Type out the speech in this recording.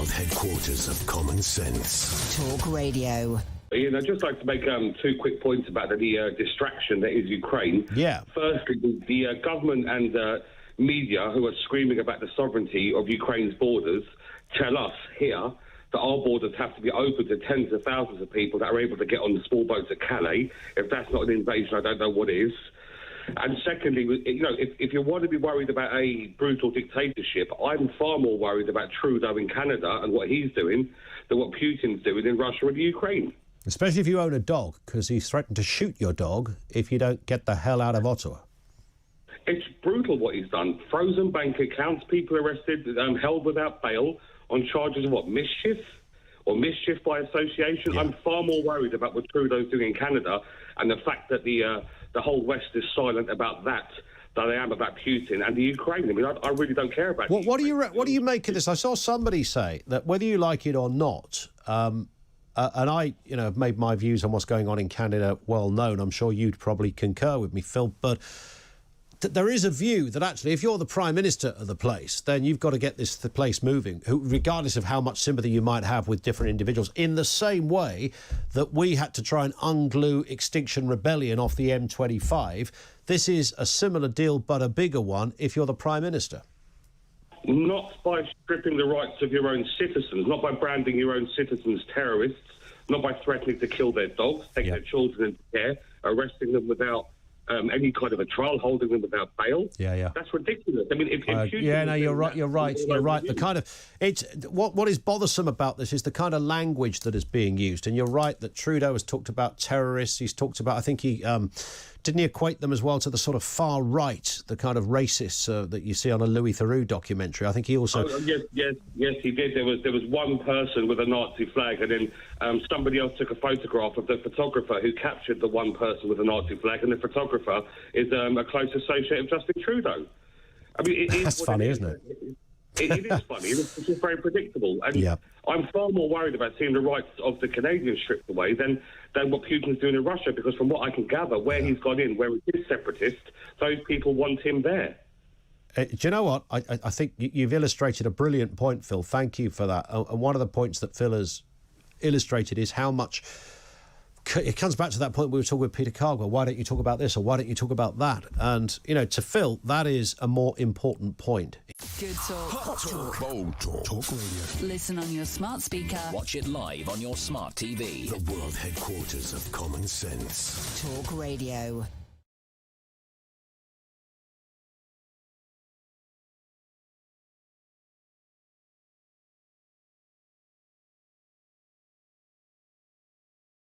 world headquarters of common sense. Talk Radio. Ian, I'd just like to make two quick points about the distraction that is Ukraine. Yeah. Firstly, the government and media who are screaming about the sovereignty of Ukraine's borders tell us here that our borders have to be open to tens of thousands of people that are able to get on the small boats at Calais. If that's not an invasion, I don't know what is. And secondly, you know, if you want to be worried about a brutal dictatorship, I'm far more worried about Trudeau in Canada and what he's doing than what Putin's doing in Russia and Ukraine. Especially if you own a dog, because he's threatened to shoot your dog if you don't get the hell out of Ottawa. It's brutal what he's done. Frozen bank accounts, people arrested, held without bail on charges of mischief or mischief by association. Yeah. I'm far more worried about what Trudeau's doing in Canada and the fact that the whole West is silent about that than I am about Putin and the Ukraine. I mean, I really don't care about. What do you make of this? I saw somebody say that whether you like it or not. And I, have made my views on what's going on in Canada well known. I'm sure you'd probably concur with me, Phil. But there is a view that actually, if you're the Prime Minister of the place, then you've got to get the place moving, regardless of how much sympathy you might have with different individuals. In the same way that we had to try and unglue Extinction Rebellion off the M25, this is a similar deal, but a bigger one if you're the Prime Minister. Not by stripping the rights of your own citizens, not by branding your own citizens terrorists, not by threatening to kill their dogs, taking their children into care, arresting them without any kind of a trial, holding them without bail. Yeah. That's ridiculous. I mean, if you're right. You're right. The kind of what is bothersome about this is the kind of language that is being used. And you're right that Trudeau has talked about terrorists. He's talked about. I think he didn't he equate them as well to the sort of far right, the kind of racists that you see on a Louis Theroux documentary. I think he also. Yes, he did. There was one person with a Nazi flag, and then somebody else took a photograph of the photographer who captured the one person with a Nazi flag, and the photographer is a close associate of Justin Trudeau. I mean, that's funny, isn't it? It is funny. It's just very predictable. And I'm far more worried about seeing the rights of the Canadians stripped away than what Putin's doing in Russia, because from what I can gather, where he's gone in, where he is separatist, those people want him there. Do you know what? I think you've illustrated a brilliant point, Phil. Thank you for that. And one of the points that Phil has illustrated is how much... It comes back to that point we were talking with Peter Cargill. Why don't you talk about this or why don't you talk about that? And, to Phil, that is a more important point. Good talk. Hot talk. Bold talk. Talk radio. Listen on your smart speaker. Watch it live on your smart TV. The world headquarters of common sense. Talk Radio.